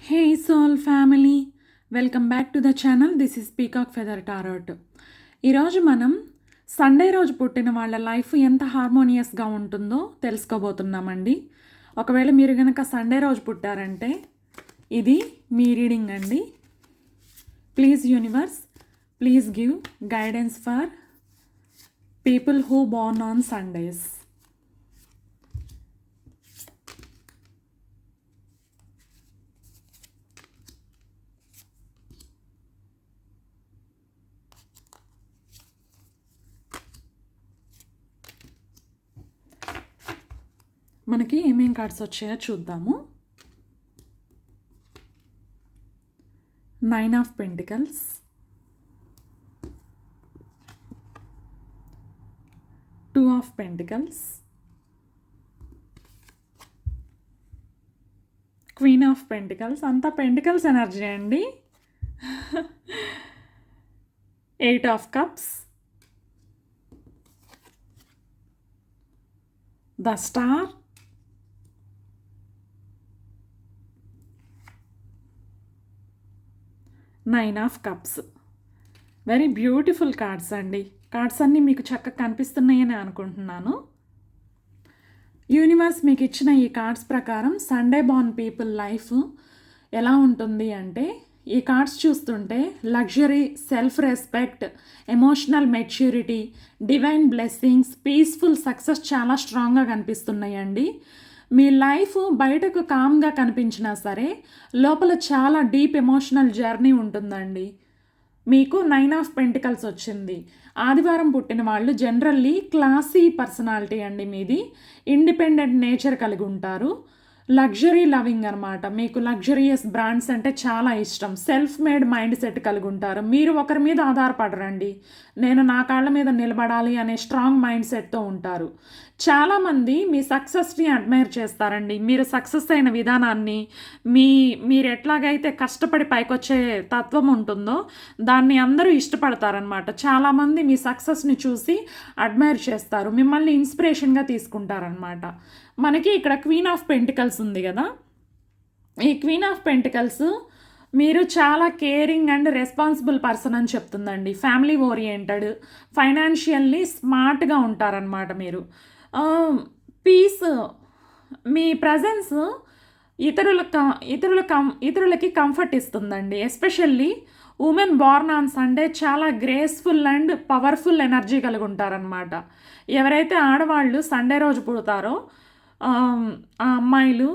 Hey soul family, welcome back to the channel. This is peacock feather tarot. ఈరోజు మనం Sunday రోజు పుట్టిన వాళ్ళ లైఫ్ ఎంత హార్మోనియస్గా ఉంటుందో తెలుసుకోబోతున్నామండి. ఒకవేళ మీరు కనుక సండే రోజు పుట్టారంటే ఇది మీ రీడింగ్ అండి. Please universe, please give guidance for people who Born on Sundays. మనకి ఏమేం కార్డ్స్ వచ్చాయో చూద్దాము. 9 of pentacles, 2 of pentacles, queen of pentacles, అంతా పెంటికల్స్ ఎనర్జీ అండి. 8 of cups, the star, 9 of cups. Very beautiful cards అండి. Cards అన్నీ మీకు చక్కగా కనిపిస్తున్నాయని అనుకుంటున్నాను. యూనివర్స్ మీకు ఇచ్చిన ఈ కార్డ్స్ ప్రకారం సండే బార్న్ పీపుల్ లైఫ్ ఎలా ఉంటుంది అంటే, ఈ కార్డ్స్ చూస్తుంటే luxury, self respect, emotional maturity, divine blessings, peaceful success చాలా స్ట్రాంగ్గా కనిపిస్తున్నాయండి. మీ లైఫ్ బయటకు కామ్గా కనిపించినా సరే లోపల చాలా డీప్ ఎమోషనల్ జర్నీ ఉంటుందండి. మీకు 9 ఆఫ్ పెంటికల్స్ వచ్చింది. ఆదివారం పుట్టిన వాళ్ళు జనరల్లీ క్లాసీ పర్సనాలిటీ అండి. మీది ఇండిపెండెంట్ నేచర్ కలిగి ఉంటారు. లగ్జరీ లవింగ్ అనమాట. మీకు లగ్జరియస్ బ్రాండ్స్ అంటే చాలా ఇష్టం. సెల్ఫ్ మేడ్ మైండ్ సెట్ కలిగి ఉంటారు. మీరు ఒకరి మీద ఆధారపడరండి. నేను నా కాళ్ళ మీద నిలబడాలి అనే స్ట్రాంగ్ మైండ్ సెట్తో ఉంటారు. చాలామంది మీ సక్సెస్ని అడ్మైర్ చేస్తారండి. మీరు సక్సెస్ అయిన విధానాన్ని, మీరు ఎట్లాగైతే కష్టపడి పైకొచ్చే తత్వం ఉంటుందో దాన్ని అందరూ ఇష్టపడతారనమాట. చాలామంది మీ సక్సెస్ని చూసి అడ్మైర్ చేస్తారు, మిమ్మల్ని ఇన్స్పిరేషన్గా తీసుకుంటారనమాట. మనకి ఇక్కడ క్వీన్ ఆఫ్ పెంటికల్స్ ఉంది కదా. ఈ క్వీన్ ఆఫ్ పెంటికల్స్ మీరు చాలా కేరింగ్ అండ్ రెస్పాన్సిబుల్ పర్సన్ అని చెప్తుందండి. ఫ్యామిలీ ఓరియంటెడ్, ఫైనాన్షియల్లీ స్మార్ట్గా ఉంటారనమాట. మీరు పీస్, మీ ప్రజెన్స్ ఇతరులకి కంఫర్ట్ ఇస్తుందండి. Especially women born on Sunday చాలా గ్రేస్ఫుల్ అండ్ పవర్ఫుల్ ఎనర్జీ కలిగి ఉంటారనమాట. ఎవరైతే ఆడవాళ్ళు సండే రోజు పుడతారో ఆ అమ్మాయిలు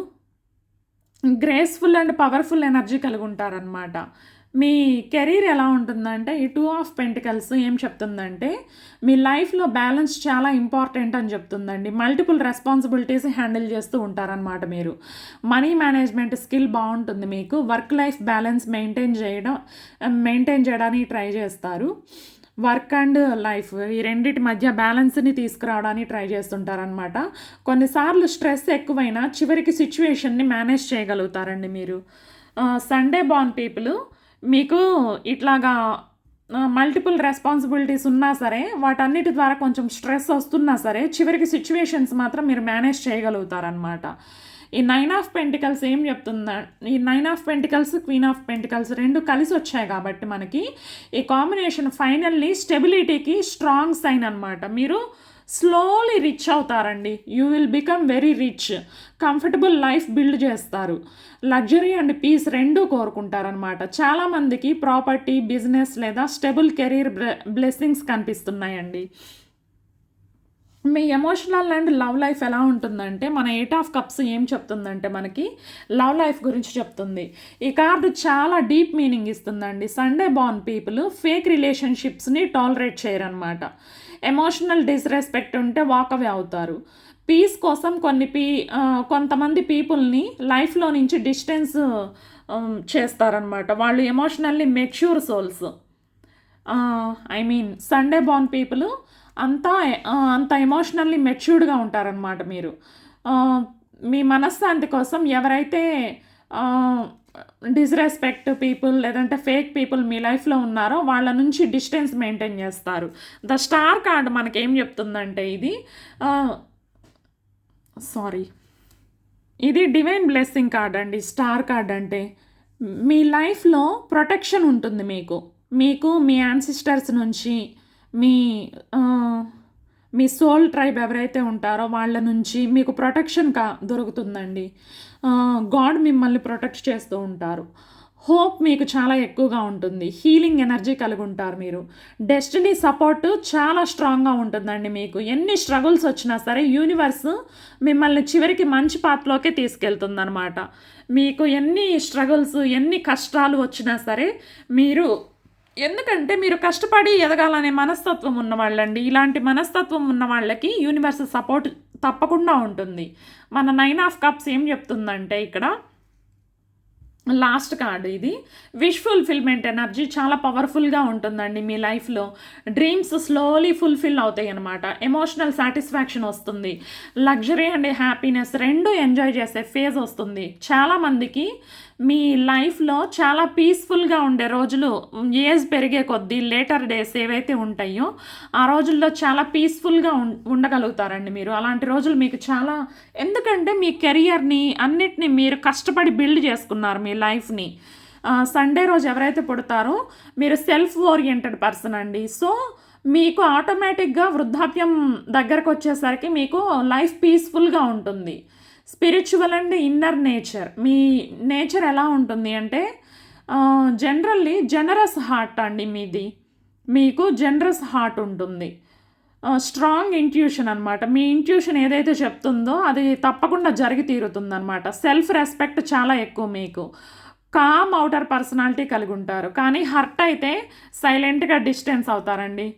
గ్రేస్ఫుల్ అండ్ పవర్ఫుల్ ఎనర్జీ కలిగి ఉంటారనమాట. మీ కెరీర్ ఎలా ఉంటుందంటే, ఈ 2 ఆఫ్ పెంటికల్స్ ఏం చెప్తుందంటే, మీ లైఫ్లో బ్యాలెన్స్ చాలా ఇంపార్టెంట్ అని చెప్తుందండి. మల్టిపుల్ రెస్పాన్సిబిలిటీస్ హ్యాండిల్ చేస్తూ ఉంటారనమాట. మీరు మనీ మేనేజ్మెంట్ స్కిల్ బాగుంటుంది. మీకు వర్క్ లైఫ్ బ్యాలెన్స్ మెయింటైన్ చేయడానికి ట్రై చేస్తారు. వర్క్ అండ్ లైఫ్ ఈ రెండింటి మధ్య బ్యాలెన్స్ని తీసుకురావడానికి ట్రై చేస్తుంటారనమాట. కొన్నిసార్లు స్ట్రెస్ ఎక్కువైనా చివరికి సిచ్యువేషన్ని మేనేజ్ చేయగలుగుతారండి మీరు. సండే బార్న్ పీపుల్ మీకు ఇట్లాగా మల్టిపుల్ రెస్పాన్సిబిలిటీస్ ఉన్నా సరే, వాటన్నిటి ద్వారా కొంచెం స్ట్రెస్ వస్తున్నా సరే చివరికి సిచ్యువేషన్స్ మాత్రం మీరు మేనేజ్ చేయగలుగుతారనమాట. ఈ 9 ఆఫ్ పెంటికల్స్ ఏం చెప్తుందా, ఈ 9 of pentacles, queen of pentacles రెండు కలిసి వచ్చాయి కాబట్టి మనకి ఈ కాంబినేషన్ ఫైనల్లీ స్టెబిలిటీకి స్ట్రాంగ్ సైన్ అనమాట. మీరు స్లోలీ రిచ్ అవుతారండి. You will become very rich. Comfortable life build చేస్తారు. లగ్జరీ అండ్ పీస్ రెండూ కోరుకుంటారనమాట. చాలామందికి ప్రాపర్టీ, బిజినెస్ లేదా స్టెబుల్ కెరీర్ బ్లెస్సింగ్స్ కనిపిస్తున్నాయండి. మీ ఎమోషనల్ అండ్ లవ్ లైఫ్ ఎలా ఉంటుందంటే, మన 8 ఆఫ్ కప్స్ ఏం చెప్తుందంటే మనకి లవ్ లైఫ్ గురించి చెప్తుంది. ఈ కార్డు చాలా డీప్ మీనింగ్ ఇస్తుందండి. సండే బార్న్ పీపుల్ ఫేక్ రిలేషన్షిప్స్ని టాలరేట్ చేయరనమాట. ఎమోషనల్ డిస్రెస్పెక్ట్ ఉంటే వాకవే అవుతారు. పీస్ కోసం కొంతమంది పీపుల్ని లైఫ్లో నుంచి డిస్టెన్స్ చేస్తారనమాట. వాళ్ళు emotionally mature souls. Sunday born people అంత ఎమోషనల్లీ మెచ్యూర్డ్గా ఉంటారనమాట. మీరు మీ మనశ్శాంతి కోసం ఎవరైతే డిస్రెస్పెక్ట్ పీపుల్ లేదంటే ఫేక్ పీపుల్ మీ లైఫ్లో ఉన్నారో వాళ్ళ నుంచి డిస్టెన్స్ మెయింటైన్ చేస్తారు. ద స్టార్ కార్డ్ మనకేం చెప్తుందంటే, ఇది డివైన్ బ్లెస్సింగ్ కార్డ్ అండి. స్టార్ కార్డ్ అంటే మీ లైఫ్‌లో ప్రొటెక్షన్ ఉంటుంది మీకు. మీకు మీ యాన్సిస్టర్స్ నుంచి, మీ ఆహ్, మీ సోల్ ట్రైబ్ ఎవరైతే ఉంటారో వాళ్ళ నుంచి మీకు ప్రొటెక్షన్ దొరుకుతుందండి. గాడ్ మిమ్మల్ని ప్రొటెక్ట్ చేస్తూ ఉంటారు. హోప్ మీకు చాలా ఎక్కువగా ఉంటుంది. హీలింగ్ ఎనర్జీ కలిగి ఉంటారు మీరు. డెస్టినీ సపోర్ట్ చాలా స్ట్రాంగ్‌గా ఉంటుందండి మీకు. ఎన్ని స్ట్రగుల్స్ వచ్చినా సరే యూనివర్స్ మిమ్మల్ని చివరికి మంచి పాత్‌లోకే తీసుకెళ్తుందనమాట. మీకు ఎన్ని స్ట్రగుల్స్, ఎన్ని కష్టాలు వచ్చినా సరే మీరు ఎందుకంటే మీరు కష్టపడి ఎదగాలనే మనస్తత్వం ఉన్నవాళ్ళండి. ఇలాంటి మనస్తత్వం ఉన్న వాళ్ళకి యూనివర్స్ సపోర్ట్ తప్పకుండా ఉంటుంది. మన 9 ఆఫ్ కప్స్ ఏం చెప్తుందంటే ఇక్కడ లాస్ట్ కార్డ్ ఇది. విష్ ఫుల్ఫిల్మెంట్ ఎనర్జీ చాలా పవర్ఫుల్గా ఉంటుందండి మీ లైఫ్లో. డ్రీమ్స్ స్లోలీ ఫుల్ఫిల్ అవుతాయి అన్నమాట. ఎమోషనల్ సాటిస్ఫాక్షన్ వస్తుంది. లగ్జరీ అండ్ హ్యాపీనెస్ రెండు ఎంజాయ్ చేసే ఫేజ్ వస్తుంది. చాలామందికి మీ లైఫ్లో చాలా పీస్ఫుల్గా ఉండే రోజులు ఏజ్ పెరిగే కొద్దీ లేటర్ డేస్ ఏవైతే ఉంటాయో ఆ రోజుల్లో చాలా పీస్ఫుల్గా ఉండగలుగుతారండి మీరు. అలాంటి రోజులు మీకు చాలా, ఎందుకంటే మీ కెరియర్ని అన్నిటినీ మీరు కష్టపడి బిల్డ్ చేసుకున్నారు మీ లైఫ్ని. సండే రోజు ఎవరైతే పుడతారో మీరు సెల్ఫ్ ఓరియంటెడ్ పర్సన్ అండి. సో మీకు ఆటోమేటిక్గా వృద్ధాప్యం దగ్గరకు వచ్చేసరికి మీకు లైఫ్ పీస్ఫుల్గా ఉంటుంది. Spiritual and inner nature, me nature ఎలా ఉంటుంది అంటే జనరల్లీ జనరస్ హార్ట్ అండి మీది. మీకు జనరస్ హార్ట్ ఉంటుంది. స్ట్రాంగ్ ఇంట్యూషన్ అనమాట. మీ ఇంట్యూషన్ ఏదైతే చెప్తుందో అది తప్పకుండా జరిగి తీరుతుందనమాట. సెల్ఫ్ రెస్పెక్ట్ చాలా ఎక్కువ మీకు. కామ్ అవుటర్ పర్సనాలిటీ కలిగి ఉంటారు. కానీ హర్ట్ అయితే సైలెంట్గా డిస్టెన్స్ అవుతారండి.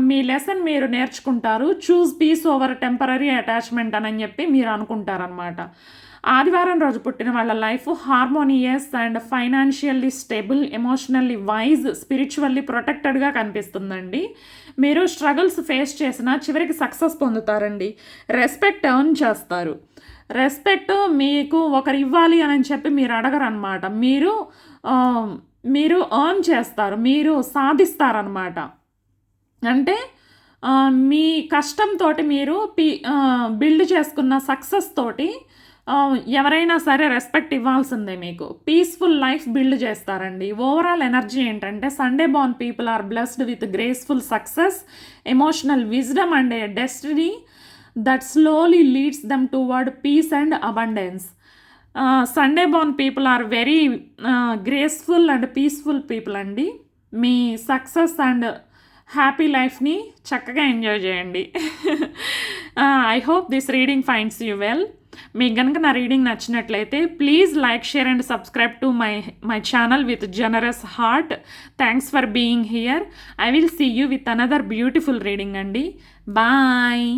మీ లెసన్ మీరు నేర్చుకుంటారు. Choose peace over temporary attachment అని చెప్పి మీరు అనుకుంటారనమాట. ఆదివారం రోజు పుట్టిన వాళ్ళ life harmonious and financially stable, emotionally wise, spiritually ప్రొటెక్టెడ్గా కనిపిస్తుందండి. మీరు స్ట్రగుల్స్ ఫేస్ చేసినా చివరికి సక్సెస్ పొందుతారండి. రెస్పెక్ట్ ఎర్న్ చేస్తారు. రెస్పెక్ట్ మీకు ఒకరు ఇవ్వాలి అని చెప్పి మీరు అడగరనమాట. మీరు ఎర్న్ చేస్తారు, మీరు సాధిస్తారనమాట. అంటే మీ కష్టంతో మీరు బిల్డ్ చేసుకున్న సక్సెస్ తోటి ఎవరైనా సరే రెస్పెక్ట్ ఇవ్వాల్సిందే మీకు. పీస్ఫుల్ లైఫ్ బిల్డ్ చేస్తారండి. ఓవరాల్ ఎనర్జీ ఏంటంటే Sunday born people are blessed with graceful success, emotional wisdom and a destiny that slowly leads them toward peace and abundance. Sunday born people are very graceful and peaceful people అండి. మీ success and happy లైఫ్ని చక్కగా enjoy చేయండి. I hope this reading finds you well. మీకు కనుక నా reading నచ్చినట్లయితే please like, share and subscribe to my channel with generous heart. Thanks for being here. I will see you with another beautiful reading అండి. Bye.